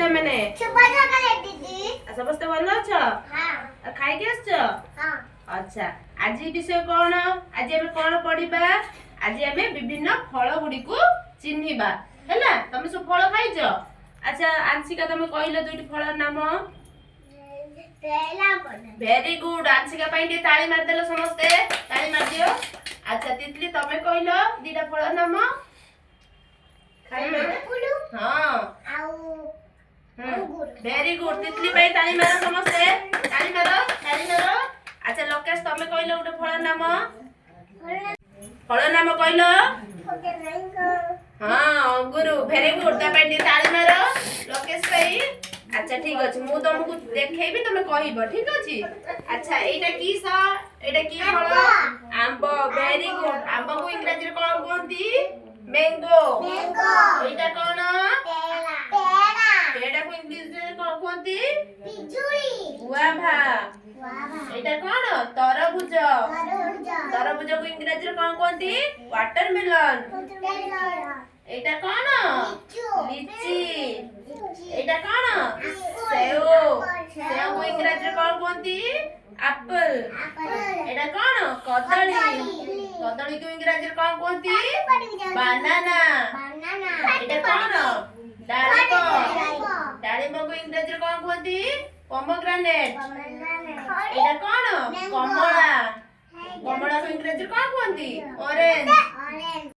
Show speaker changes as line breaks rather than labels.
पिला माने समस्त भल अछ खाई के आछ अच्छा आज विषय कौन आज हम कौन पढ़िबा आज हमें विभिन्न फल गुडी को चिन्हिबा हैला तुम सब फल खाइछ अच्छा आंशिका तुम कहिलो दुईटी फल नाम वेरी गुड आंशिका पाई ताली मार देलो समस्ते ताली मार दियो अच्छा तितली तुम कहिलो दीटा फल नाम हां वेरी गुड तितली पाई ताली मारो समस्ते ताली मारो अच्छा लोकेश तुम कहिलो गोटे फल नाम कहिलो हां अंगूर वेरी गुड ता पाई ताली मारो लोकेश पाई अच्छा ठीक अछि मु तुमको देखैबी तुम कहिबो ठीक अछि अच्छा एटा की फल आंबो वेरी गुड आंबो को इंग्लिश रे कोन कहंती मैंगो एटा कोन पेड़ा को इंग्लिश रे कोन कहंती पिजुली गुआभा एटा कोन तरबुज को इंग्लिश रे कोन कहंती वाटरमेलन एटा कोन लीची एटा कोन सेव को इंग्लिश रे कोन कहंती एप्पल एटा कोन कदली को इंग्लिश रे कोन कहंती बनाना एटा कोन डालिम को इंग्लिश रे कोन कहंती पोमग्रेनेट एटा कोन कमला को इंग्लिश रे कोन कहंती ऑरेंज